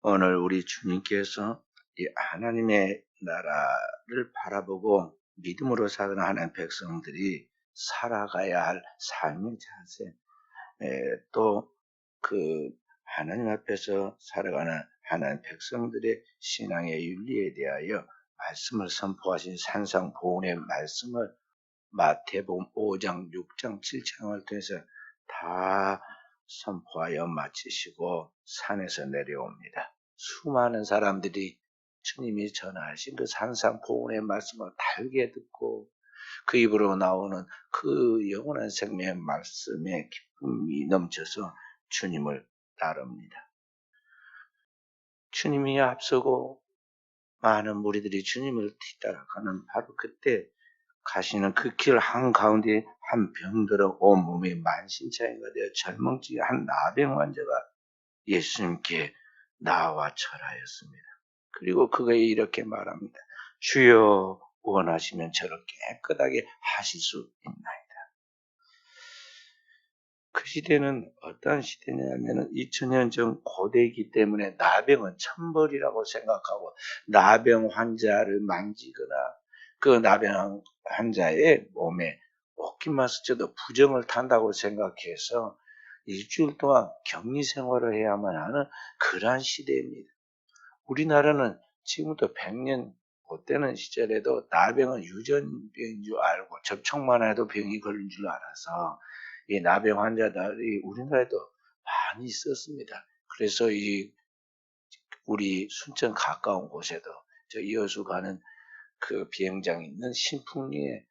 오늘 우리 주님께서 이 하나님의 나라를 바라보고 믿음으로 사는 하나님 백성들이 살아가야 할 삶의 자세, 또 그 하나님 앞에서 살아가는 하나님 백성들의 신앙의 윤리에 대하여 말씀을 선포하신 산상보훈의 말씀을 마태복음 5장, 6장, 7장을 통해서 다 선포하여 마치시고 산에서 내려옵니다. 수많은 사람들이 주님이 전하신 그 산상보훈의 말씀을 달게 듣고 그 입으로 나오는 그 영원한 생명의 말씀에 기쁨이 넘쳐서 주님을 따릅니다. 주님이 앞서고 많은 무리들이 주님을 뒤따라가는 바로 그때 가시는 그 길 한가운데 한 병들어 온몸이 만신창이가 되어 절망증의 한 나병 환자가 예수님께 나와 절하였습니다. 그리고 그가 이렇게 말합니다. 주여 원하시면 저를 깨끗하게 하실 수 있나이다. 그 시대는 어떤 시대냐면 2000년 전 고대이기 때문에 나병은 천벌이라고 생각하고 나병 환자를 만지거나 그 나병 환자의 몸에 옷깃만 스쳐도 부정을 탄다고 생각해서 일주일 동안 격리 생활을 해야만 하는 그러한 시대입니다. 우리나라는 지금부터 100년 그때는 시절에도 나병은 유전병인 줄 알고 접촉만 해도 병이 걸린 줄 알아서 이 나병 환자들이 우리나라에도 많이 있었습니다. 그래서 우리 순천 가까운 곳에도 저 이어수 가는 그 비행장이 있는 신풍리에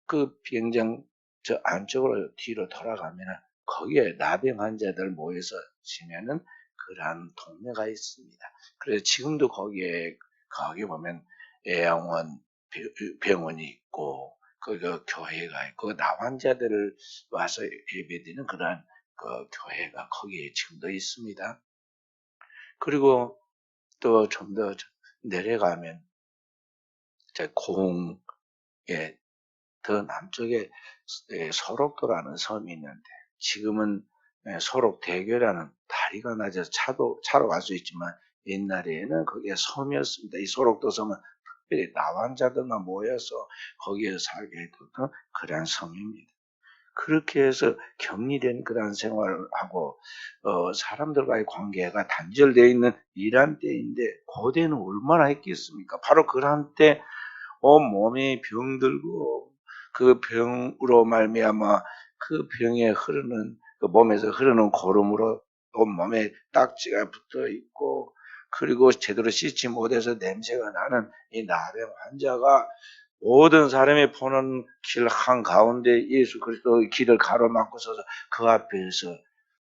그 비행장 저 안쪽으로 뒤로 돌아가면 거기에 나병 환자들 모여서 지내는 그러한 동네가 있습니다. 그래서 지금도 거기 보면 애양원 병원이 있고 거기가 교회가 있고 나 환자들을 와서 예배드리는 그러한 그 교회가 거기에 지금도 있습니다. 그리고 또 좀 더 내려가면 고흥에 더 남쪽에 소록도라는 섬이 있는데 지금은 소록대교라는 다리가 낮아서 차로 갈 수 있지만 옛날에는 그게 섬이었습니다. 이 소록도 섬은 특별히 나환자들만 모여서 거기에 살게 해뒀던 그러한 섬입니다. 그렇게 해서 격리된 그러한 생활을 하고 사람들과의 관계가 단절되어 있는 이러한 때인데 고대는 얼마나 했겠습니까? 바로 그러한 때 온몸이 병들고 그 병으로 말미암아 그 병에 흐르는 그 몸에서 흐르는 고름으로 온몸에 딱지가 붙어 있고 그리고 제대로 씻지 못해서 냄새가 나는 이 나병 환자가 모든 사람이 보는 길 한가운데 예수 그리스도의 길을 가로막고 서서 그 앞에서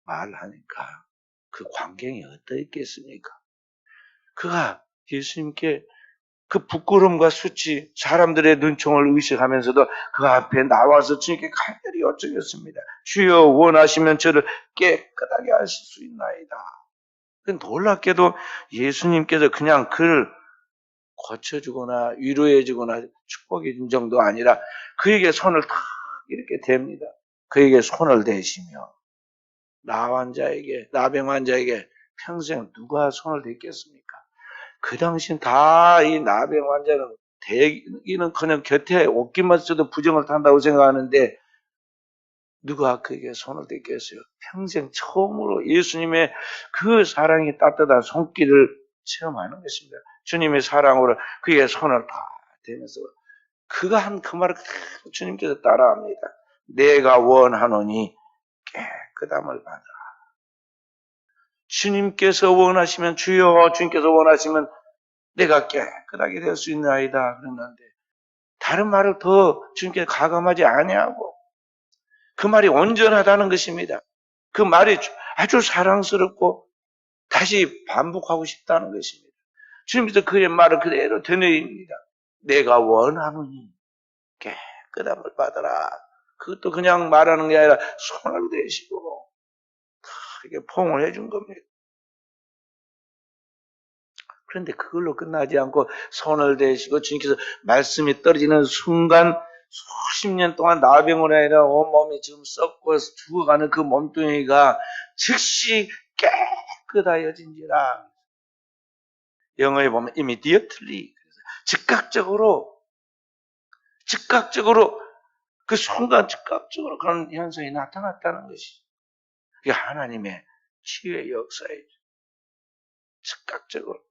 말하니까 그 광경이 어떠했겠습니까? 그가 예수님께 그 부끄러움과 수치, 사람들의 눈총을 의식하면서도 그 앞에 나와서 주님께 간절히 여쭈겠습니다. 주여 원하시면 저를 깨끗하게 하실 수 있나이다. 놀랍게도 예수님께서 그냥 그를 고쳐주거나 위로해주거나 축복해준 정도 아니라 그에게 손을 탁 이렇게 댑니다. 그에게 손을 대시며 나병 환자에게 평생 누가 손을 댔겠습니까? 그 당시엔 다 이 나병 환자는 대기는커녕 곁에 옷깃만 써도 부정을 탄다고 생각하는데 누가 그에게 손을 댔겠어요? 평생 처음으로 예수님의 그 사랑이 따뜻한 손길을 체험하는 것입니다. 주님의 사랑으로 그의 손을 다 대면서 그가 한 그 말을 주님께서 따라합니다. 내가 원하노니 깨끗함을 받으라. 주님께서 원하시면 주여 주님께서 원하시면 내가 깨끗하게 될 수 있는 아이다 그랬는데 다른 말을 더 주님께 가감하지 아니하고 그 말이 온전하다는 것입니다. 그 말이 아주 사랑스럽고 다시 반복하고 싶다는 것입니다. 주님께서 그의 말을 그대로 되뇌입니다. 내가 원하노니 깨끗함을 받아라. 그것도 그냥 말하는 게 아니라 손을 대시고 이렇게 포옹을 해준 겁니다. 그런데 그걸로 끝나지 않고 손을 대시고 주님께서 말씀이 떨어지는 순간 수십 년 동안 나병으로 아니라 온몸이 지금 썩고 죽어가는 그 몸뚱이가 즉시 깨끗하여진지라. 영어에 보면 immediately, 즉각적으로 그 순간 즉각적으로 그런 현상이 나타났다는 것이 그게 하나님의 치유의 역사이죠. 즉각적으로.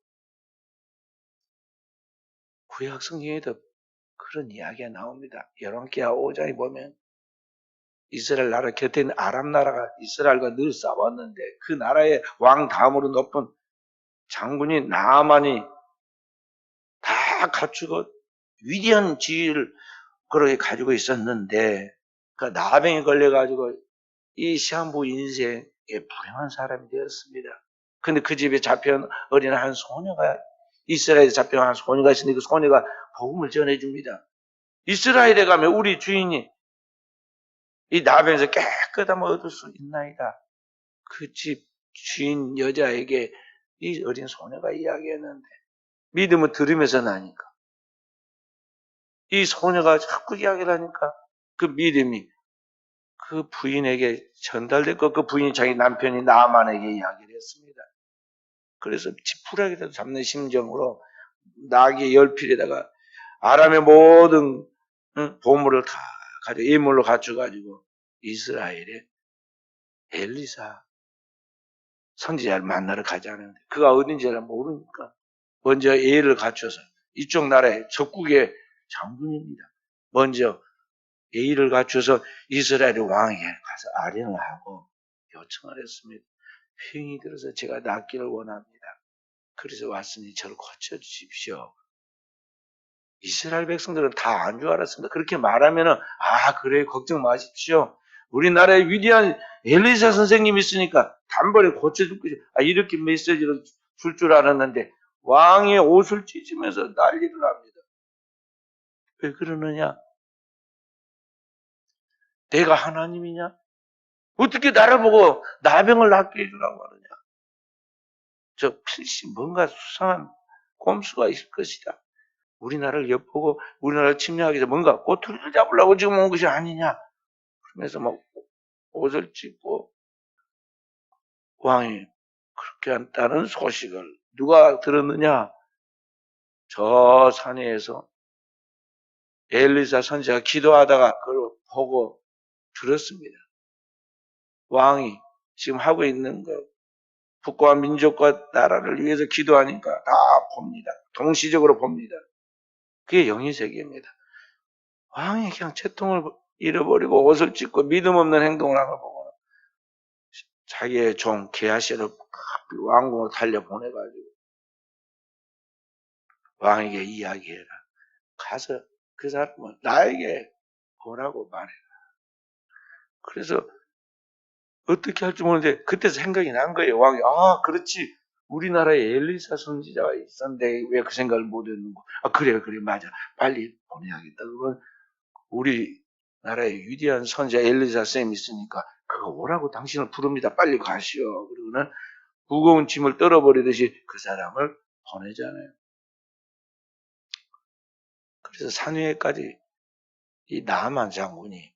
구약 성경에도 그런 이야기가 나옵니다. 열왕기하 5장에 보면 이스라엘 나라 곁에 있는 아람 나라가 이스라엘과 늘 싸웠는데 그 나라의 왕 다음으로 높은 장군인 나아만이 다 갖추고 위대한 지위를 그렇게 가지고 있었는데 그 나병에 걸려가지고 이 시한부 인생에 불행한 사람이 되었습니다. 근데 그 집에 잡혀온 어린 한 소녀가 이스라엘에 잡혀온 한 소녀가 있으니 그 소녀가 복음을 전해줍니다. 이스라엘에 가면 우리 주인이 이 나병에서 깨끗함을 얻을 수 있나이다. 그 집 주인 여자에게 이 어린 소녀가 이야기했는데 믿음을 들으면서 나니까 이 소녀가 자꾸 이야기를 하니까 그 믿음이 그 부인에게 전달됐고 그 부인이 자기 남편이 나아만에게 이야기를 했습니다. 그래서 지푸라기라도 잡는 심정으로 나귀 10필에다가 아람의 모든 보물을 다 가지고 예물로 갖춰가지고 이스라엘에 엘리사 선지자를 만나러 가자는데 그가 어딘지를 모르니까 먼저 예를 갖춰서 이쪽 나라의 적국의 장군입니다. 먼저 예의를 갖춰서 이스라엘 왕에게 가서 아련을 하고 요청을 했습니다. 병이 들어서 제가 낫기를 원합니다. 그래서 왔으니 저를 고쳐주십시오. 이스라엘 백성들은 다 안 줄 알았습니다. 그렇게 말하면은 그래 걱정 마십시오. 우리나라에 위대한 엘리사 선생님이 있으니까 단번에 고쳐줄 거지. 이렇게 메시지를 줄 알았는데 왕의 옷을 찢으면서 난리를 합니다. 왜 그러느냐? 내가 하나님이냐? 어떻게 나를 보고 나병을 낫게 해주라고 하느냐? 저 필시 뭔가 수상한 꼼수가 있을 것이다. 우리나라를 엿보고 우리나라를 침략하기 위해서 뭔가 꼬투리를 잡으려고 지금 온 것이 아니냐? 그러면서 막 옷을 찢고 왕이 그렇게 한다는 소식을 누가 들었느냐? 저 산에서 엘리사 선지자가 기도하다가 그걸 보고 들었습니다. 왕이 지금 하고 있는 거 국가와 민족과 나라를 위해서 기도하니까 다 봅니다. 동시적으로 봅니다. 그게 영의 세계입니다. 왕이 그냥 채통을 잃어버리고 옷을 찢고 믿음 없는 행동을 하는 걸 보고 자기의 종 게하시를 왕궁으로 달려보내가지고 왕에게 이야기해라. 가서 그 사람은 나에게 보라고 말해라. 그래서 어떻게 할지 모르는데 그때 생각이 난 거예요. 왕이 그렇지. 우리나라에 엘리사 선지자가 있었는데 왜 그 생각을 못했는고. 그래 맞아. 빨리 보내야겠다. 그러면 우리 나라에 위대한 선지자 엘리사 쌤이 있으니까 그거 오라고 당신을 부릅니다. 빨리 가시오. 그러고는 무거운 짐을 떨어버리듯이 그 사람을 보내잖아요. 그래서 산 위에까지 이 나만 장군이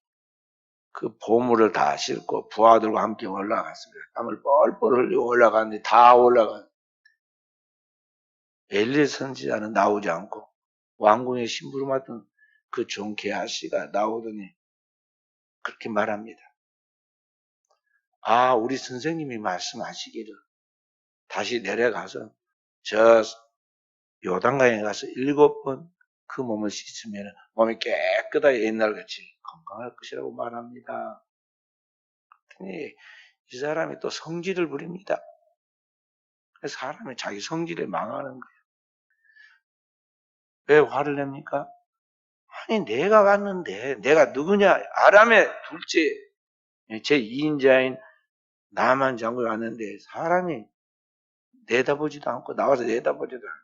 그 보물을 다 싣고 부하들과 함께 올라갔습니다. 땀을 뻘뻘 흘리고 올라갔는데 다 올라간 엘리 선지자는 나오지 않고 왕궁의 신부를 맡은 그 종 게하시가 나오더니 그렇게 말합니다. 우리 선생님이 말씀하시기를 다시 내려가서 저 요단강에 가서 7번 그 몸을 씻으면 몸이 깨끗하게 옛날같이 건강할 것이라고 말합니다. 이 사람이 또 성질을 부립니다. 그래서 사람이 자기 성질에 망하는 거예요. 왜 화를 냅니까? 내가 왔는데 내가 누구냐? 아람의 둘째 제2인자인 나만 장군이 왔는데 사람이 내다보지도 않고 나와서 내다보지도 않아요.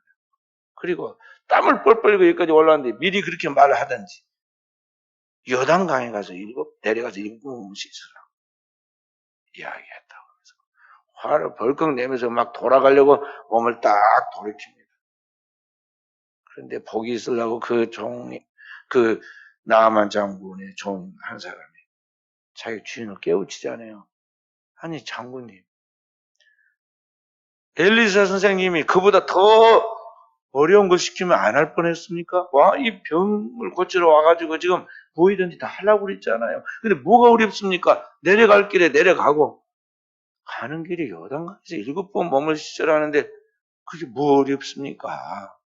그리고 땀을 뻘뻘 흘리고 여기까지 올라왔는데 미리 그렇게 말을 하든지 요단강에 가서 내려가서 7번 씻으라 이야기했다고 해서 화를 벌컥 내면서 막 돌아가려고 몸을 딱 돌이킵니다. 그런데 복이 있으려고 그 나아만 장군의 종 한 사람이 자기 주인을 깨우치잖아요. 장군님 엘리사 선생님이 그보다 더 어려운 거 시키면 안 할 뻔했습니까? 와, 이 병을 고치러 와가지고 지금 보이든지 다 하려고 그랬잖아요. 근데 뭐가 어렵습니까? 내려갈 길에 내려가고 가는 길이 요단강에서 7번 몸을 씻으라는데 그게 뭐 어렵습니까?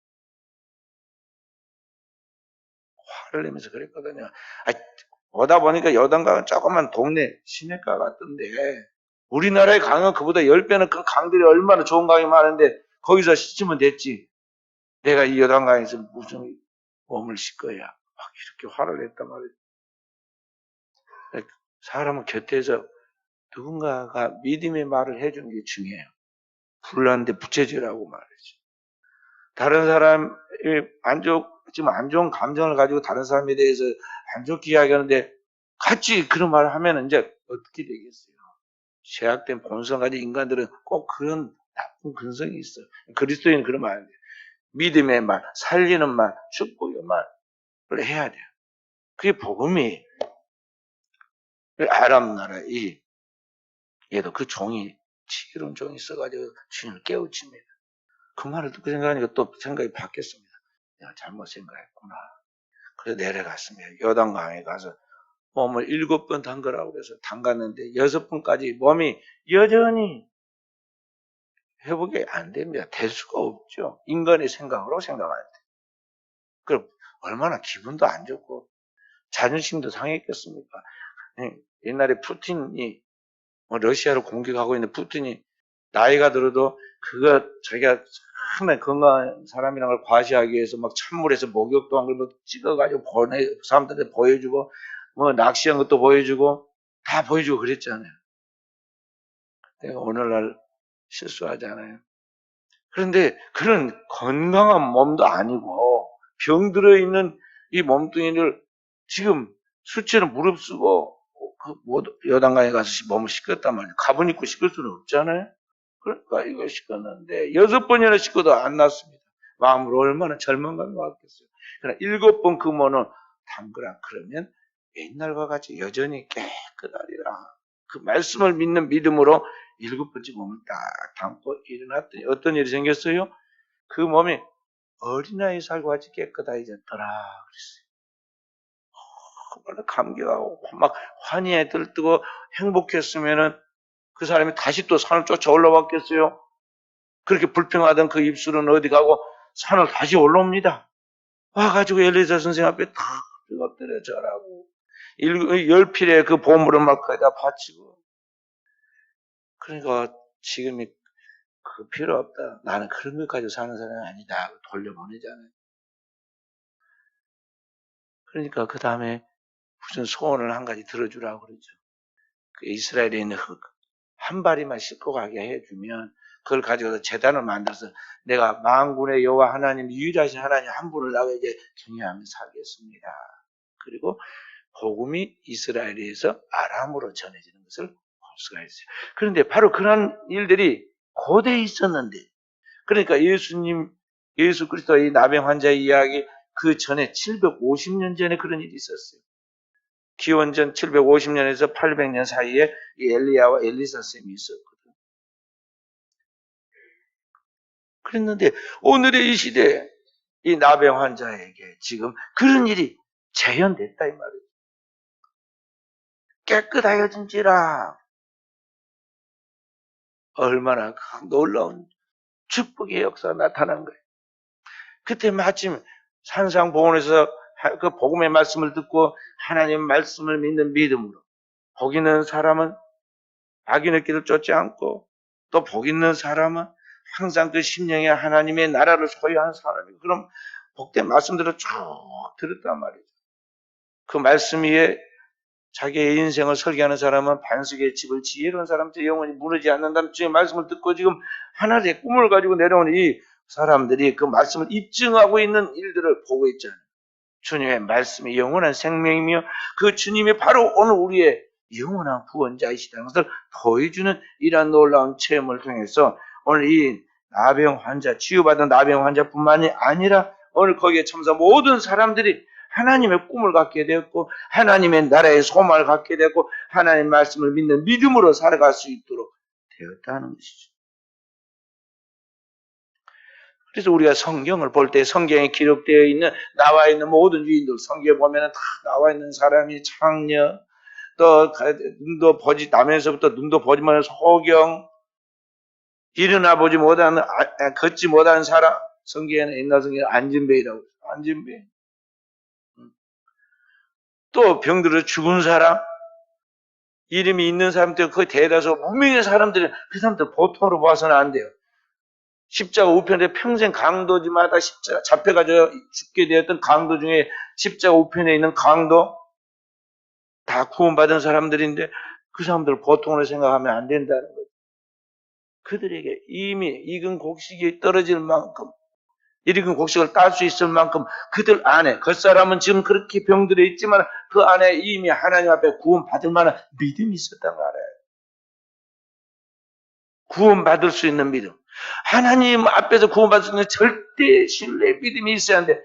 화를 내면서 그랬거든요. 아, 오다 보니까 요단강은 조그만 동네 시내가 같던데 우리나라의 강은 그보다 10배는 큰 강들이 얼마나 좋은 강이 많은데 거기서 씻으면 됐지. 내가 이 요단강에서 무슨 몸을 씻어야 막 이렇게 화를 냈단 말이에요. 사람은 곁에서 누군가가 믿음의 말을 해주는 게 중요해요. 불났는데 부채질하고 말이지. 다른 사람이 지금 안 좋은 감정을 가지고 다른 사람에 대해서 안 좋게 이야기하는데 같이 그런 말을 하면 이제 어떻게 되겠어요? 죄악된 본성 가진 인간들은 꼭 그런 나쁜 근성이 있어요. 그리스도인은 그런 말 안 돼요. 믿음의 말, 살리는 말, 축복의 말을 해야 돼요. 그게 복음이 아람 나라 얘도 그 종이 지혜로운 종이 있어가지고 주님을 깨우칩니다. 그 말을 듣고 생각하니까 또 생각이 바뀌었습니다. 내가 잘못 생각했구나. 그래서 내려갔습니다. 요단강에 가서 몸을 7번 담그라고 해서 담갔는데 6번까지 몸이 여전히 회복이 안 됩니다. 될 수가 없죠. 인간의 생각으로 생각할 때. 그럼 얼마나 기분도 안 좋고 자존심도 상했겠습니까? 옛날에 푸틴이 러시아를 공격하고 있는 푸틴이 나이가 들어도 그거 자기가 상당히 건강한 사람이라는 걸 과시하기 위해서 막 찬물에서 목욕도 한 걸 막 찍어가지고 사람들한테 보여주고 뭐 낚시한 것도 보여주고 다 보여주고 그랬잖아요. 내가 오늘날 실수하잖아요. 그런데 그런 건강한 몸도 아니고 병들어 있는 이 몸뚱이를 지금 수치로 무릅쓰고 여단강에 가서 몸을 씻겼단 말이에요. 가분 입고 씻을 수는 없잖아요. 그러니까 이거 씻었는데 6번이나 씻고도 안 났습니다. 마음으로 얼마나 절망감이 왔겠어요. 그러나 7번 그 몸을 담그라 그러면 옛날과 같이 여전히 깨끗하리라. 그 말씀을 믿는 믿음으로 7번째 몸을 딱 담고 일어났더니 어떤 일이 생겼어요? 그 몸이 어린아이 살과 같이 깨끗해졌더라 그랬어요. 얼마나 감격하고 막 환희에 들뜨고 행복했으면은 그 사람이 다시 또 산을 쫓아 올라왔겠어요? 그렇게 불평하던 그 입술은 어디 가고 산을 다시 올라옵니다. 와가지고 엘리사 선생 앞에 탁 엎드려 절하고 10필의 그 보물을 막 거기다 바치고 그러니까 지금이 그 필요 없다. 나는 그런 것 가지고 사는 사람이 아니다. 돌려보내잖아요. 그러니까 그 다음에 무슨 소원을 한 가지 들어주라고 그러죠. 그 이스라엘에 있는 흙 한 바리만 싣고 가게 해주면 그걸 가지고서 제단을 만들어서 내가 만군의 여호와 하나님 유일하신 하나님 한 분을 나가 이제 경외하며 살겠습니다. 그리고 복음이 이스라엘에서 아람으로 전해지는 것을 볼 수가 있어요. 그런데 바로 그런 일들이 고대에 있었는데 그러니까 예수 그리스도의 나병 환자의 이야기 그 전에 750년 전에 그런 일이 있었어요. 기원전 750년에서 800년 사이에 이 엘리야와 엘리사 쌤이 있었거든. 그랬는데 오늘의 이 시대에 이 나병 환자에게 지금 그런 일이 재현됐다 이 말이에요. 깨끗하여진지라. 얼마나 놀라운 축복의 역사가 나타난 거예요. 그때 마침 산상보원에서 그 복음의 말씀을 듣고 하나님의 말씀을 믿는 믿음으로 복 있는 사람은 악인의 길을 쫓지 않고 또 복 있는 사람은 항상 그 심령에 하나님의 나라를 소유한 사람이고 그럼 복된 말씀들을 쭉 들었단 말이죠. 그 말씀 위에 자기의 인생을 설계하는 사람은 반석의 집을 지혜로운 사람한테 영원히 무너지지 않는다는 주의 말씀을 듣고 지금 하나의 꿈을 가지고 내려온 이 사람들이 그 말씀을 입증하고 있는 일들을 보고 있잖아요. 주님의 말씀이 영원한 생명이며 그 주님이 바로 오늘 우리의 영원한 구원자이시다는 것을 보여주는 이러한 놀라운 체험을 통해서 오늘 이 나병 환자, 치유받은 나병 환자뿐만이 아니라 오늘 거기에 참석 모든 사람들이 하나님의 꿈을 갖게 되었고 하나님의 나라의 소망을 갖게 되었고 하나님의 말씀을 믿는 믿음으로 살아갈 수 있도록 되었다는 것이죠. 그래서 우리가 성경을 볼 때 성경에 기록되어 있는 나와 있는 모든 유인들 성경에 보면 다 나와 있는 사람이 창녀 또 눈도 보지 남에서부터 눈도 보지 못한 소경 일어나 보지 못하는 걷지 못하는 사람 성경에는 옛날 성경에 안진뱅이라고 안진뱅이 또 병들어 죽은 사람 이름이 있는 사람들 거의 대다수 무명의 사람들이 그 사람들 보통으로 봐서는 안 돼요. 십자가 우편에 평생 강도지마다 십자가 잡혀가지고 죽게 되었던 강도 중에 십자가 우편에 있는 강도 다 구원받은 사람들인데 그 사람들을 보통으로 생각하면 안 된다는 거죠. 그들에게 이미 익은 곡식이 떨어질 만큼 익은 곡식을 딸 수 있을 만큼 그들 안에 겉사람은 지금 그렇게 병들어 있지만 그 안에 이미 하나님 앞에 구원받을 만한 믿음이 있었단 말이에요. 구원받을 수 있는 믿음. 하나님 앞에서 구원받을 수 있는 절대 신뢰의 믿음이 있어야 하는데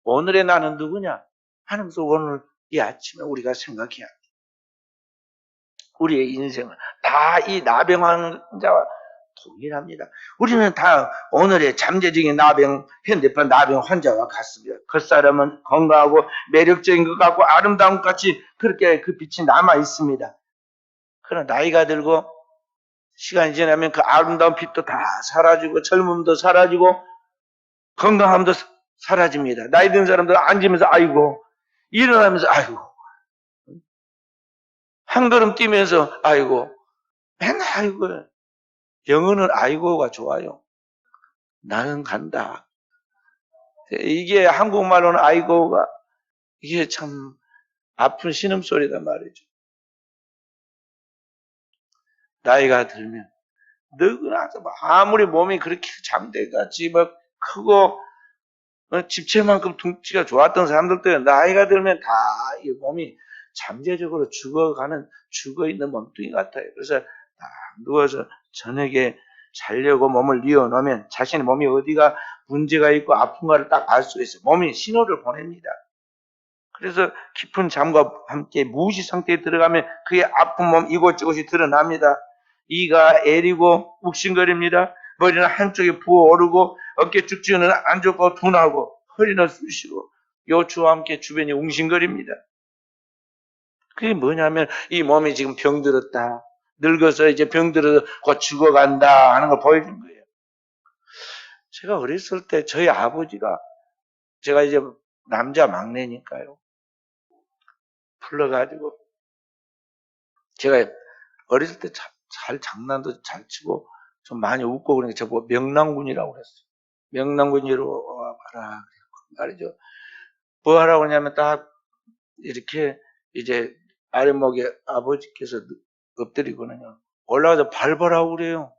오늘의 나는 누구냐? 하나님께서 오늘 이 아침에 우리가 생각해야 합니다. 우리의 인생은 다 이 나병 환자와 동일합니다. 우리는 다 오늘의 잠재적인 현대판 나병 환자와 같습니다. 겉사람은 건강하고 매력적인 것 같고 아름다운 것 같이 그렇게 그 빛이 남아 있습니다. 그러나 나이가 들고 시간이 지나면 그 아름다운 빛도 다 사라지고 젊음도 사라지고 건강함도 사라집니다. 나이 든 사람들 앉으면서 아이고 일어나면서 아이고 한 걸음 뛰면서 아이고 맨날 아이고 영어는 아이고가 좋아요. 나는 간다. 이게 한국말로는 아이고가 이게 참 아픈 신음소리단 말이죠. 나이가 들면 누구나 아무리 몸이 그렇게 잠대같이 막 크고 집체만큼 둥치가 좋았던 사람들도 나이가 들면 다 이 몸이 잠재적으로 죽어있는 몸뚱이 같아요. 그래서 다 누워서 저녁에 자려고 몸을 뉘어놓으면 자신의 몸이 어디가 문제가 있고 아픈가를 딱 알 수가 있어요. 몸이 신호를 보냅니다. 그래서 깊은 잠과 함께 무시 상태에 들어가면 그의 아픈 몸 이곳저곳이 드러납니다. 이가 애리고 욱신거립니다. 머리는 한쪽에 부어오르고 어깨 축지는 안 좋고 둔하고 허리는 쑤시고 요추와 함께 주변이 웅신거립니다. 그게 뭐냐면 이 몸이 지금 병들었다. 늙어서 이제 병들어서 곧 죽어간다 하는 걸 보여준 거예요. 제가 어렸을 때 저희 아버지가 제가 이제 남자 막내니까요. 불러가지고 제가 어렸을 때 잘 장난도 잘 치고 좀 많이 웃고 그러니까 저보고 명랑군이라고 그랬어요. 명랑군이로 와봐라 말이죠. 뭐 하라고 그러냐면 딱 이렇게 이제 아랫목에 아버지께서 엎드리고는요. 올라가서 밟으라고 그래요.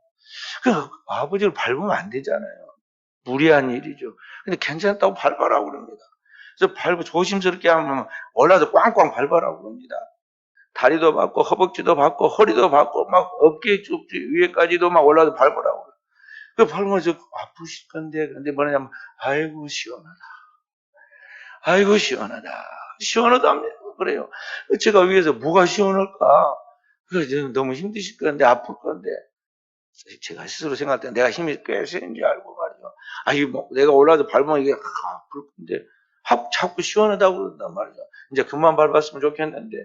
그 아버지를 밟으면 안 되잖아요. 무리한 일이죠. 근데 괜찮다고 밟으라고 그럽니다. 그래서 조심스럽게 하면 올라가서 꽝꽝 밟으라고 그럽니다. 다리도 밟고 허벅지도 밟고 허리도 밟고 막 어깨 쪽지 위에까지도 막 올라가서 밟으라고. 그 밟으면서 아프실 건데 근데 뭐냐면 아이고 시원하다. 아이고 시원하다. 시원하다 그래요. 제가 위에서 뭐가 시원할까? 그래서 너무 힘드실 건데 아플 건데 제가 스스로 생각할 때 내가 힘이 꽤 세는지 알고 말이죠. 아이 뭐 내가 올라가서 밟으면 이게 아플 건데 자꾸 시원하다고 그런단 말이죠. 이제 그만 밟았으면 좋겠는데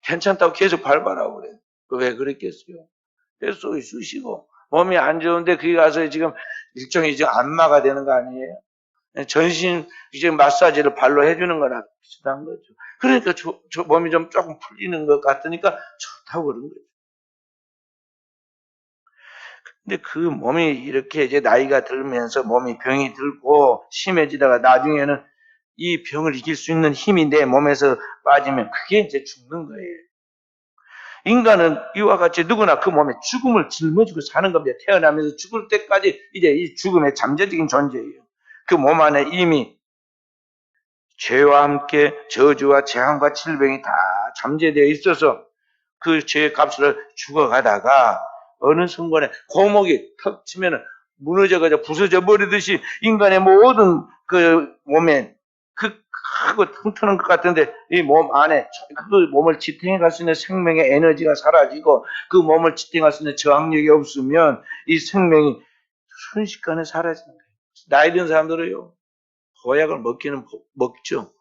괜찮다고 계속 밟아라고 그래. 왜 그랬겠어요? 뱃속이 쑤시고 몸이 안 좋은데 거기 가서 지금 일종의 지금 안마가 되는 거 아니에요? 전신 이제 마사지를 발로 해주는 거랑 비슷한 거죠. 그러니까 몸이 좀 조금 풀리는 것 같으니까 좋다고 그런 거죠. 근데 그 몸이 이렇게 이제 나이가 들면서 몸이 병이 들고 심해지다가 나중에는 이 병을 이길 수 있는 힘이 내 몸에서 빠지면 그게 이제 죽는 거예요. 인간은 이와 같이 누구나 그 몸에 죽음을 짊어지고 사는 겁니다. 태어나면서 죽을 때까지 이제 이 죽음의 잠재적인 존재예요. 그 몸 안에 이미 죄와 함께 저주와 재앙과 질병이 다 잠재되어 있어서 그 죄의 값을 죽어가다가 어느 순간에 고목이 턱 치면은 무너져가지고 부서져 버리듯이 인간의 모든 그 몸에 크고 튼튼한 것 같은데 이 몸 안에 그 몸을 지탱해 갈 수 있는 생명의 에너지가 사라지고 그 몸을 지탱할 수 있는 저항력이 없으면 이 생명이 순식간에 사라지는 거예요. 나이 든 사람들은요, 보약을 먹기는 먹죠.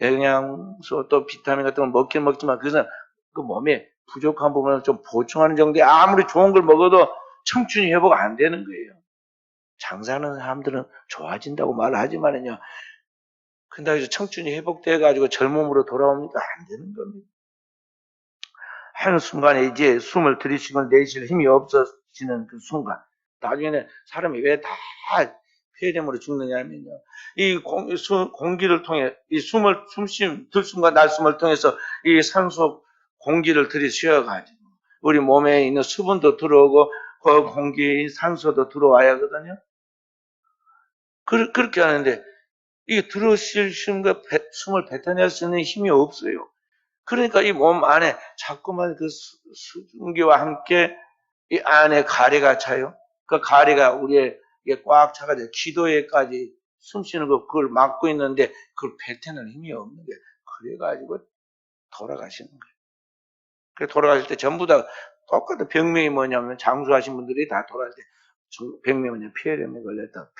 영양소 또 비타민 같은 걸 먹긴 먹지만 그것은 그 몸에 부족한 부분을 좀 보충하는 정도에 아무리 좋은 걸 먹어도 청춘이 회복 안 되는 거예요. 장사하는 사람들은 좋아진다고 말하지만은요, 근데 이제 청춘이 회복돼가지고 젊음으로 돌아오니까 안 되는 겁니다. 하는 순간에 이제 숨을 들이쉬고 내쉴 힘이 없어지는 그 순간, 나중에는 사람이 왜 다 폐렴으로 죽느냐면요, 이 공기를 통해 이 들숨과 날숨을 통해서 이 산소 공기를 들이쉬어가지고 우리 몸에 있는 수분도 들어오고 그 공기 산소도 들어와야 하거든요. 그렇게 하는데 이 들어쉴 숨을 뱉어낼 수 있는 힘이 없어요. 그러니까 이 몸 안에 자꾸만 그 수증기와 함께 이 안에 가래가 차요. 그 가래가 우리의 꽉 차가지고 기도에까지 숨 쉬는 거 그걸 막고 있는데 그걸 뱉어낼 힘이 없는 거예요. 그래가지고 돌아가시는 거예요. 그 돌아가실 때 전부 다 똑같은 병명이 뭐냐면 장수하신 분들이 다 돌아갈 때 병명이 뭐냐 폐렴에 걸렸다.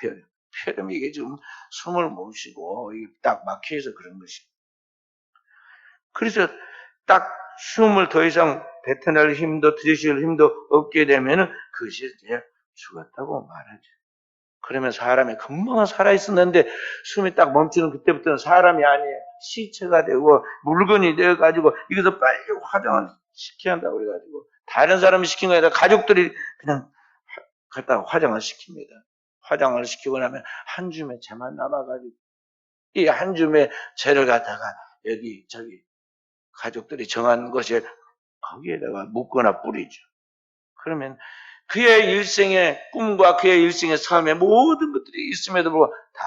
폐렴이 이게 지금 숨을 못 쉬고 이게 딱 막혀서 그런 것이. 그래서 딱 숨을 더 이상 뱉어낼 힘도 들이쉴 힘도 없게 되면은 그것이 이제 죽었다고 말하죠. 그러면 사람이 금방 살아있었는데 숨이 딱 멈추는 그때부터는 사람이 아니에요. 시체가 되고 물건이 되어가지고 이것을 빨리 화장을 시켜야 한다고 그래가지고 다른 사람이 시킨 거 아니라 가족들이 그냥 갖다가 화장을 시킵니다. 화장을 시키고 나면 한 줌의 재만 남아가지고 이 한 줌의 재를 갖다가 여기 저기 가족들이 정한 것에 거기에다가 묻거나 뿌리죠. 그러면 그의 일생의 꿈과 그의 일생의 삶의 모든 것들이 있음에도 불구하고 다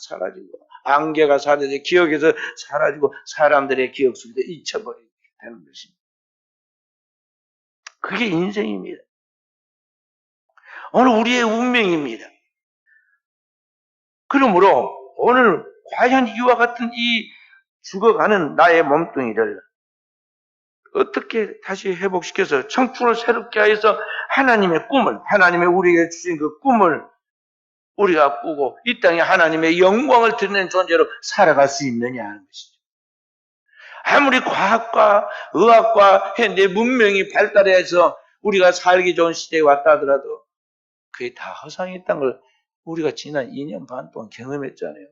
사라지고 안개가 사라지고 기억에서 사라지고 사람들의 기억 속에 잊혀버리게 되는 것입니다. 그게 인생입니다. 오늘 우리의 운명입니다. 그러므로 오늘 과연 이와 같은 이 죽어가는 나의 몸뚱이를 어떻게 다시 회복시켜서 청춘을 새롭게 하여서 하나님의 꿈을, 하나님의 우리에게 주신 그 꿈을 우리가 꾸고 이 땅에 하나님의 영광을 드리는 존재로 살아갈 수 있느냐 하는 것이죠. 아무리 과학과 의학과 현대 문명이 발달해서 우리가 살기 좋은 시대에 왔다 하더라도 그게 다 허상이었다는 걸 우리가 지난 2년 반 동안 경험했잖아요.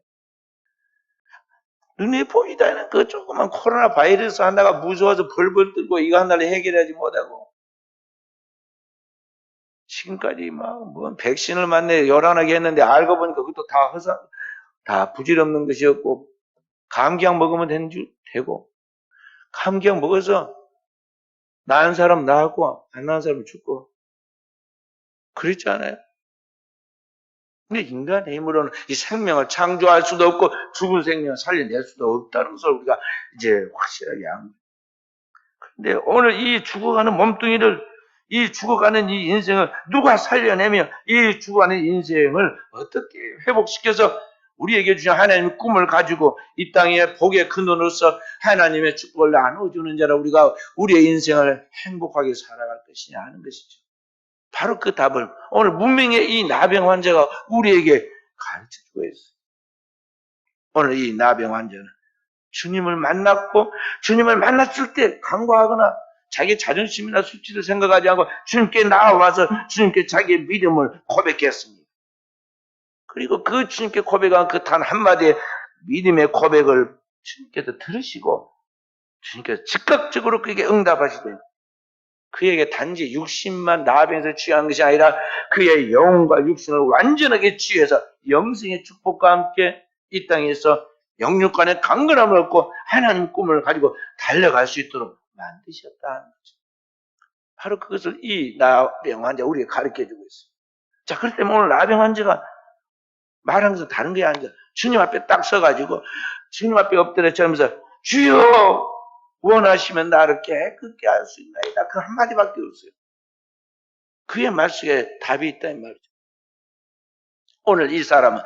눈에 보이다는 그 조그만 코로나 바이러스 하나가 무서워서 벌벌 떨고 이거 하나를 해결하지 못하고 지금까지 뭐 백신을 맞네 요란하게 했는데 알고 보니까 그것도 다 허상, 다 부질없는 것이었고 감기약 먹으면 되고 감기약 먹어서 나은 사람 나았고 안 나은 사람 죽고 그랬지 않아요? 근데 인간의 힘으로는 이 생명을 창조할 수도 없고 죽은 생명을 살려낼 수도 없다는 것을 우리가 이제 확실하게 합니다. 근데 오늘 이 죽어가는 몸뚱이를 이 죽어가는 이 인생을 누가 살려내며 이 죽어가는 인생을 어떻게 회복시켜서 우리에게 주신 하나님의 꿈을 가지고 이 땅에 복의 근원으로서 하나님의 축복을 나눠주는 자라 우리가 우리의 인생을 행복하게 살아갈 것이냐 하는 것이죠. 바로 그 답을 오늘 문명의 이 나병 환자가 우리에게 가르쳐주고 있어요. 오늘 이 나병 환자는 주님을 만났고 주님을 만났을 때 간과하거나 자기 자존심이나 수치를 생각하지 않고 주님께 나와서 주님께 자기의 믿음을 고백했습니다. 그리고 그 주님께 고백한 그 단 한마디의 믿음의 고백을 주님께서 들으시고 주님께서 즉각적으로 그에게 응답하시되 그에게 단지 육신만 나병에서 취한 것이 아니라 그의 영혼과 육신을 완전하게 취해서 영생의 축복과 함께 이 땅에서 영육간의 강건함을 얻고 하나님 꿈을 가지고 달려갈 수 있도록 만드셨다는 거죠. 바로 그것을 이 나병 환자 우리에게 가르쳐주고 있어요. 자, 그렇기 때문에 오늘 나병 환자가 말한 것은 다른 게 아니라 주님 앞에 딱 서가지고 주님 앞에 엎드려 저면서 주여 원하시면 나를 깨끗게 할 수 있나이다. 그 한마디밖에 없어요. 그의 말씀에 답이 있다는 말이죠. 오늘 이 사람은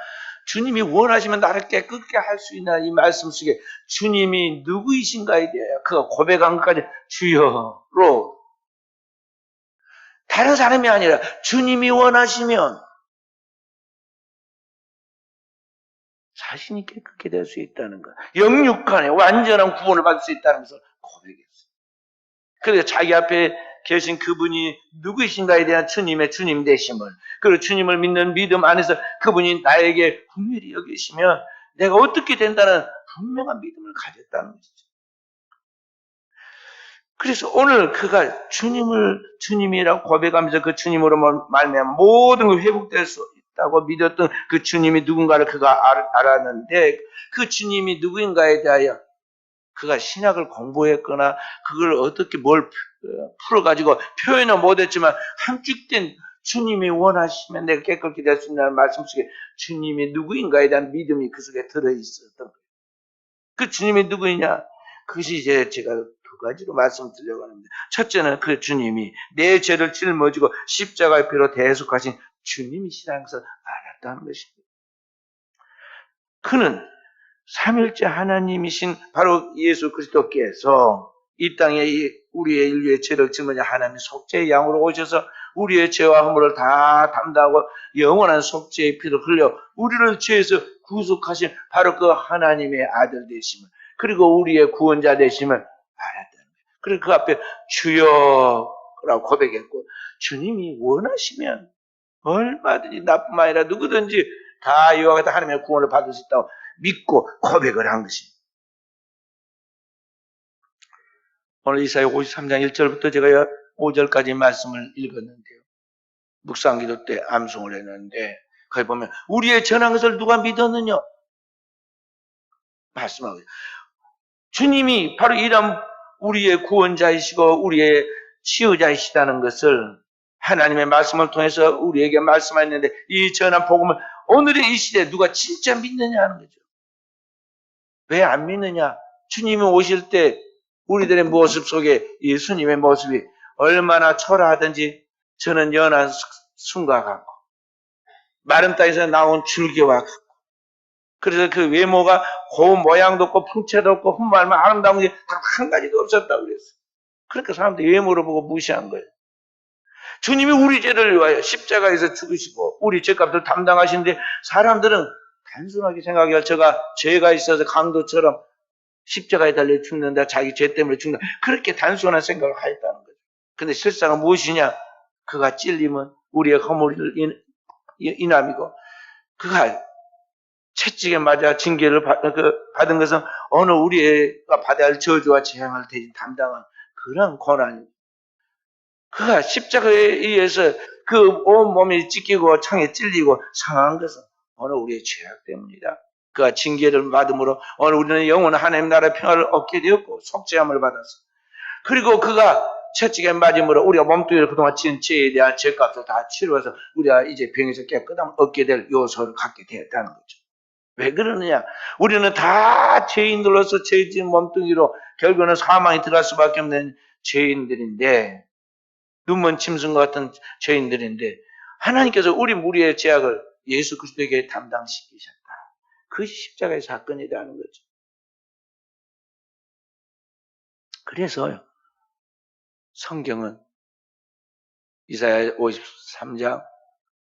주님이 원하시면 나를 깨끗게 할 수 있나 이 말씀 속에 주님이 누구이신가에 대하여 그가 고백한 것까지 주여로 다른 사람이 아니라 주님이 원하시면 자신이 깨끗게 될 수 있다는 것. 영육간에 완전한 구원을 받을 수 있다는 것을 고백했어요. 그래서 자기 앞에 계신 그분이 누구이신가에 대한 주님의 주님 되심을, 그리고 주님을 믿는 믿음 안에서 그분이 나에게 분명히 여기시면 내가 어떻게 된다는 분명한 믿음을 가졌다는 것이죠. 그래서 오늘 그가 주님이라고 고백하면서 그 주님으로 말미암아 모든 걸 회복될 수 있다고 믿었던 그 주님이 누군가를 그가 알았는데, 그 주님이 누구인가에 대하여 그가 신약을 공부했거나 그걸 어떻게 뭘 풀어가지고 표현은 못했지만 함축된 주님이 원하시면 내가 깨끗게 될 수 있다는 말씀 속에 주님이 누구인가에 대한 믿음이 그 속에 들어있었던 거예요. 그 주님이 누구이냐? 그것이 이제 제가 두 가지로 말씀드리려고 하는데, 첫째는 그 주님이 내 죄를 짊어지고 십자가의 피로 대속하신 주님이시라는 것을 알았다는 것입니다. 그는 삼일째 하나님이신 바로 예수 그리스도께서 이 땅에 우리의 인류의 죄를 짊어진 하나님의 속죄의 양으로 오셔서 우리의 죄와 허물을 다 담당하고 영원한 속죄의 피를 흘려 우리를 죄에서 구속하신 바로 그 하나님의 아들 되심을, 그리고 우리의 구원자 되심을 알았다는 거예요. 그리고 그 앞에 주여라고 고백했고, 주님이 원하시면 얼마든지 나뿐만 아니라 누구든지 다 이와 같은 하나님의 구원을 받을 수 있다고 믿고 고백을 한 것입니다. 오늘 이사야 53장 1절부터 제가 5절까지 말씀을 읽었는데요. 묵상기도 때 암송을 했는데, 거기 보면 우리의 전한 것을 누가 믿었느냐 말씀하고 있어요. 주님이 바로 이런 우리의 구원자이시고 우리의 치유자이시다는 것을 하나님의 말씀을 통해서 우리에게 말씀하셨는데, 이 전한 복음을 오늘의 이 시대에 누가 진짜 믿느냐 하는 거죠. 왜 안 믿느냐? 주님이 오실 때 우리들의 모습 속에 예수님의 모습이 얼마나 초라하든지 저는 연한 순과 같고 마른 땅에서 나온 줄기와 같고, 그래서 그 외모가 고운 모양도 없고 풍채도 없고 흠말만 아름다운 게 단 한 가지도 없었다고 그랬어요. 그러니까 사람들이 외모를 보고 무시한 거예요. 주님이 우리 죄를 위하여 십자가에서 죽으시고 우리 죄값을 담당하시는데, 사람들은 단순하게 생각해요. 제가 죄가 있어서 강도처럼 십자가에 달려 죽는다, 자기 죄 때문에 죽는다, 그렇게 단순한 생각을 하였다는 거죠. 근데 실상은 무엇이냐? 그가 찔림은 우리의 허물을 인함이고, 그가 채찍에 맞아 징계를 받은 것은 어느 우리가 받아야 할 저주와 재앙을 대신 담당한 그런 고난입니다. 그가 십자가에 의해서 그 온 몸이 찢기고 창에 찔리고 상한 것은 어느 우리의 죄악 때문이다. 그가 징계를 받음으로 오늘 우리는 영원한 하나님 나라의 평화를 얻게 되었고 속죄함을 받았어. 그리고 그가 채찍에 맞음으로 우리가 몸뚱이를 그동안 지은 죄에 대한 죄값을 다 치루어서 우리가 이제 병에서 깨끗함을 얻게 될 요소를 갖게 되었다는 거죠. 왜 그러느냐? 우리는 다 죄인들로서 죄 지은 몸뚱이로 결국은 사망에 들어갈 수밖에 없는 죄인들인데, 눈먼 짐승과 같은 죄인들인데, 하나님께서 우리 무리의 죄악을 예수 그리스도에게 담당시키셨다. 그것이 십자가의 사건이라는 거죠. 그래서요, 성경은 이사야 53장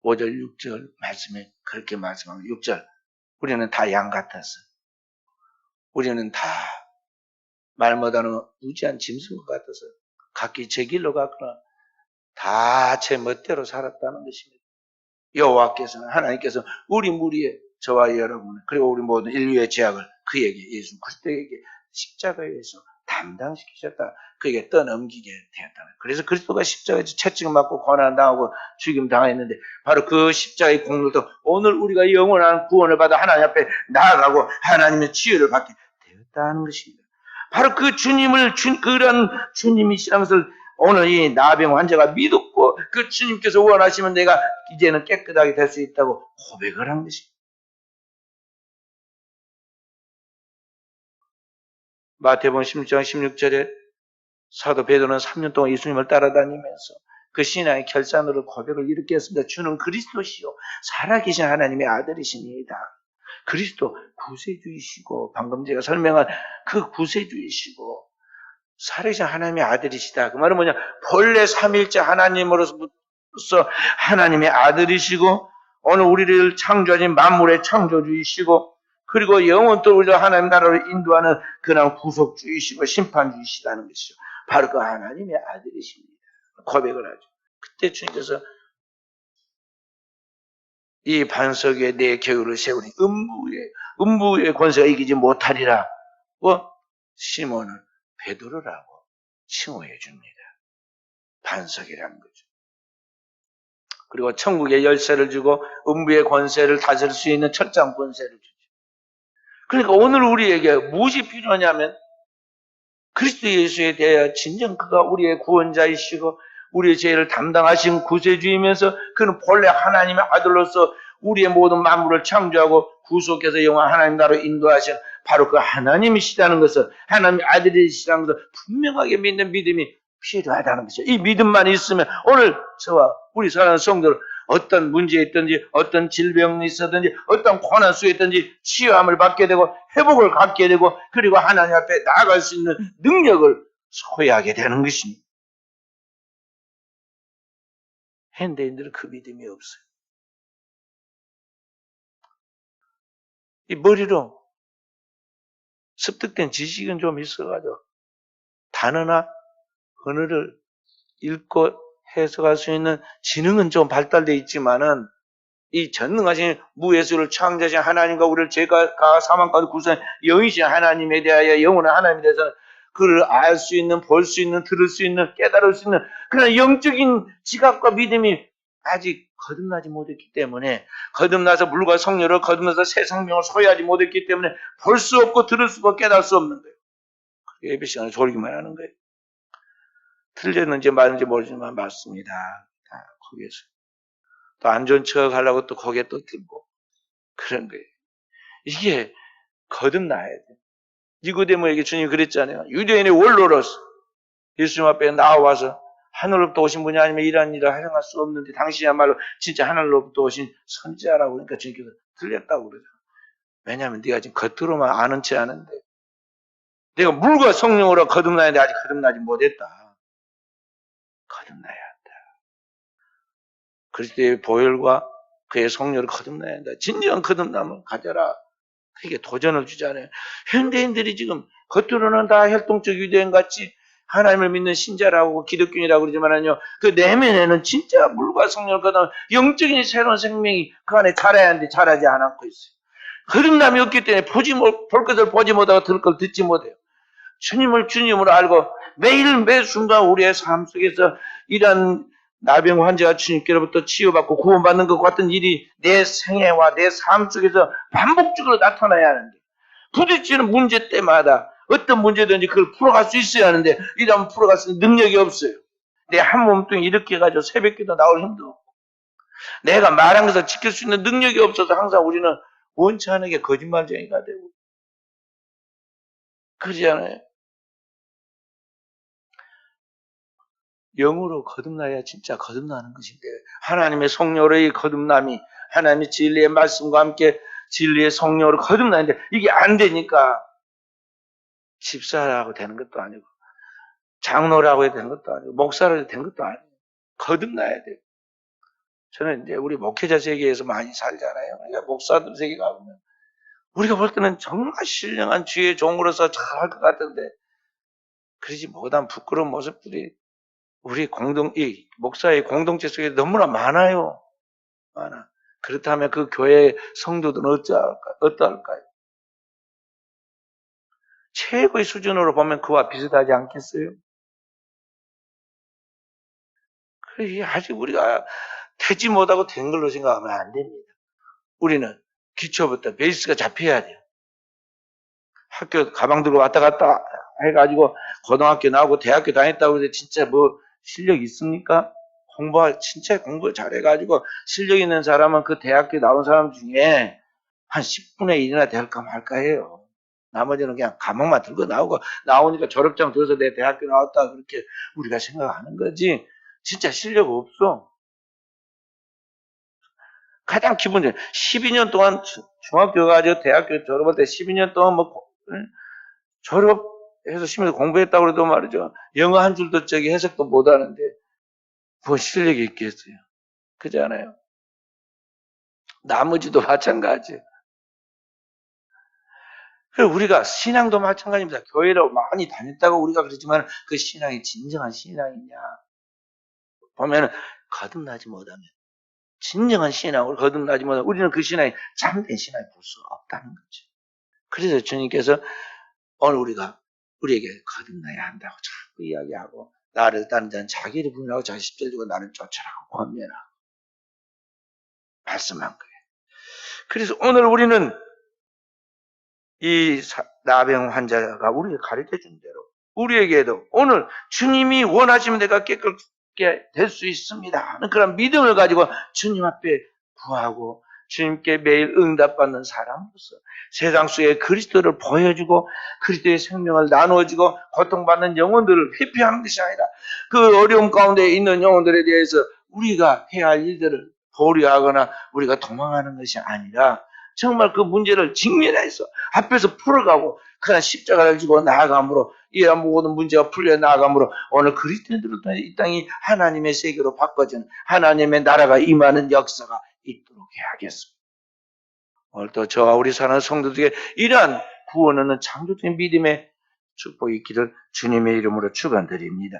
5절 6절 말씀에 그렇게 말씀합니다. 6절, 우리는 다 양 같았어. 우리는 다 말 못하는 무지한 짐승과 같아서 각기 제 길로 갔거나 다 제 멋대로 살았다는 것입니다. 여호와께서는, 하나님께서 우리 무리의, 저와 여러분 그리고 우리 모든 인류의 죄악을 그에게, 예수 그리스도에게 십자가에서 담당시키셨다. 그에게 떠넘기게 되었다. 그래서 그리스도가 십자가에서 채찍을 맞고 고난당하고 죽임 당했는데, 바로 그 십자가의 공로도 오늘 우리가 영원한 구원을 받아 하나님 앞에 나아가고 하나님의 치유를 받게 되었다는 것입니다. 바로 그 주님을, 그런 주님이시라는 것을 오늘 이 나병 환자가 믿었고, 그 주님께서 원하시면 내가 이제는 깨끗하게 될 수 있다고 고백을 한 것입니다. 마태복음 16장 16절에 사도 베드로는 3년 동안 예수님을 따라다니면서 그 신앙의 결산으로 고백을 이렇게 했습니다. 주는 그리스도시요 살아계신 하나님의 아들이시니이다. 그리스도 구세주이시고, 방금 제가 설명한 그 구세주이시고 살아계신 하나님의 아들이시다. 그 말은 뭐냐? 본래 삼일째 하나님으로서 하나님의 아들이시고 오늘 우리를 창조하신 만물의 창조주이시고, 그리고 영원토록 우리를 하나님 나라로 인도하는 그냥 구속주이시고 심판주이시다는 것이죠. 바로 그 하나님의 아들이십니다. 고백을 하죠. 그때 주님께서 이 반석 위에 내 교회를 세우니 음부의 권세가 이기지 못하리라. 시몬을 베드로라고 칭호해 줍니다. 반석이라는 거죠. 그리고 천국의 열쇠를 주고 음부의 권세를 다스릴 수 있는 철장 권세를 주죠. 그러니까 오늘 우리에게 무엇이 필요하냐면 그리스도 예수에 대하여 진정 그가 우리의 구원자이시고 우리의 죄를 담당하신 구세주이면서 그는 본래 하나님의 아들로서 우리의 모든 만물을 창조하고 구속해서 영원한 하나님 나라로 인도하신 바로 그 하나님이시다는 것을 하나님의 아들이시다는 것을 분명하게 믿는 믿음이 필요하다는 것이죠. 이 믿음만 있으면 오늘 저와 우리 사랑하는 성도들 어떤 문제에 있든지 어떤 질병이 있었든지 어떤 고난 속에 있든지 치유함을 받게 되고 회복을 갖게 되고 그리고 하나님 앞에 나아갈 수 있는 능력을 소유하게 되는 것입니다. 현대인들은 그 믿음이 없어요. 이 머리로 습득된 지식은 좀 있어가지고 단어나 언어를 읽고 해석할 수 있는 지능은 좀 발달되어 있지만은 이 전능하신 무예수를 창조하신 하나님과 우리를 죄가 사망까지 구성한 영이신 하나님에 대하여 영원한 하나님에 대해서는 그를 알 수 있는, 볼 수 있는, 들을 수 있는, 깨달을 수 있는 그런 영적인 지각과 믿음이 아직 거듭나지 못했기 때문에 거듭나서 물과 성령으로 거듭나서 새 생명을 소유하지 못했기 때문에 볼 수 없고 들을 수 없고 깨달을 수 없는 거예요. 예배 시간에 졸기만 하는 거예요. 틀렸는지 맞는지 모르지만 맞습니다. 거기에서. 또 안 좋은 척 하려고 또 거기에 또 들고 그런 거예요. 이게 거듭나야 돼. 니고데모에게 주님이 그랬잖아요. 유대인의 원로로서 예수님 앞에 나와서 하늘로부터 오신 분이 아니면 이러한 일을 행할 수 없는데 당신이야말로 진짜 하늘로부터 오신 선지자라고 그러니까 주님께서 틀렸다고 그러죠. 왜냐하면 네가 지금 겉으로만 아는 체 아는데 내가 물과 성령으로 거듭나야 돼. 아직 거듭나지 못했다. 거듭나야 한다. 그리스도의 보혈과 그의 성령을 거듭나야 한다. 진정한 거듭남을 가져라. 그게 도전을 주잖아요. 현대인들이 지금 겉으로는 다 혈통적 유대인 같이 하나님을 믿는 신자라고 기독교인이라고 그러지만요. 그 내면에는 진짜 물과 성령을 거듭나면 영적인 새로운 생명이 그 안에 자라야 하는데 자라지 않고 있어요. 거듭남이 없기 때문에 볼 것을 보지 못하고 들을 걸 듣지 못해요. 주님을 주님으로 알고 매일 매 순간 우리의 삶 속에서 이런 나병 환자가 주님께로부터 치유받고 구원받는 것 같은 일이 내 생애와 내 삶 속에서 반복적으로 나타나야 하는데 부딪히는 문제 때마다 어떤 문제든지 그걸 풀어갈 수 있어야 하는데 이러면 풀어갈 수 있는 능력이 없어요. 내 한 몸뚱이 이렇게 해가지고 새벽기도 나올 힘도 없고 내가 말한 것을 지킬 수 있는 능력이 없어서 항상 우리는 원치 않게 거짓말쟁이가 되고 그러지 않아요? 영으로 거듭나야 진짜 거듭나는 것인데 하나님의 성령으로의 거듭남이 하나님의 진리의 말씀과 함께 진리의 성령으로 거듭나는데 이게 안 되니까 집사라고 되는 것도 아니고 장로라고 해야 되는 것도 아니고 목사라고 해야 되는 것도 아니고 거듭나야 돼요. 저는 이제 우리 목회자 세계에서 많이 살잖아요. 그러니까 목사들 세계 가보면 우리가 볼 때는 정말 신령한 주의 종으로서 잘할 것 같은데 그러지 못한 부끄러운 모습들이 우리 이 목사의 공동체 속에 너무나 많아요. 많아. 그렇다면 그 교회 성도들은 어떠할까요? 최고의 수준으로 보면 그와 비슷하지 않겠어요? 아직 우리가 되지 못하고 된 걸로 생각하면 안 됩니다. 우리는 기초부터 베이스가 잡혀야 돼요. 학교 가방 들고 왔다 갔다 해가지고 고등학교 나오고 대학교 다녔다고 해서 진짜 뭐 실력 있습니까? 진짜 공부 잘해가지고 실력 있는 사람은 그 대학교 나온 사람 중에 한 10분의 1이나 될까 말까 해요. 나머지는 그냥 가방만 들고 나오니까 졸업장 들어서 내 대학교 나왔다 그렇게 우리가 생각하는 거지. 진짜 실력 없어. 가장 기본적인 12년 동안 중학교 가지고 대학교 졸업할 때 12년 동안 졸업해서 심해서 공부했다고 그래도 말이죠. 영어 한 줄도 해석도 못 하는데 뭐 실력이 있겠어요. 그렇잖아요. 나머지도 마찬가지. 그리고 우리가 신앙도 마찬가지입니다. 교회를 많이 다녔다고 우리가 그러지만 그 신앙이 진정한 신앙이냐 보면은 거듭나지 못하면 진정한 신앙으로 거듭나지 못하면 우리는 그 신앙이 참된 신앙이 볼 수 없다는 거죠. 그래서 주님께서 오늘 우리에게 거듭나야 한다고 자꾸 이야기하고 나를 따른 자는 자기를 부인하고 자기 십자를 지고 나를 쫓아라고 권면하고 말씀한 거예요. 그래서 오늘 우리는 이 나병 환자가 우리에게 가르쳐준 대로 우리에게도 오늘 주님이 원하시면 내가 깨끗게 될 수 있습니다 하는 그런 믿음을 가지고 주님 앞에 구하고 주님께 매일 응답받는 사람으로서 세상 속에 그리스도를 보여주고 그리스도의 생명을 나누어주고 고통받는 영혼들을 회피하는 것이 아니라 그 어려움 가운데 있는 영혼들에 대해서 우리가 해야 할 일들을 보류하거나 우리가 도망하는 것이 아니라 정말 그 문제를 직면해서 앞에서 풀어가고 그냥 십자가를 지고 나아감으로 이런 모든 문제가 풀려 나아감으로 오늘 그리스도인들을 통해 이 땅이 하나님의 세계로 바꿔지는 하나님의 나라가 임하는 역사가 있도록 해야겠습니다. 오늘 또 저와 우리 사랑하는 성도들에게 이러한 구원하는 창조적인 믿음의 축복이 있기를 주님의 이름으로 축원드립니다.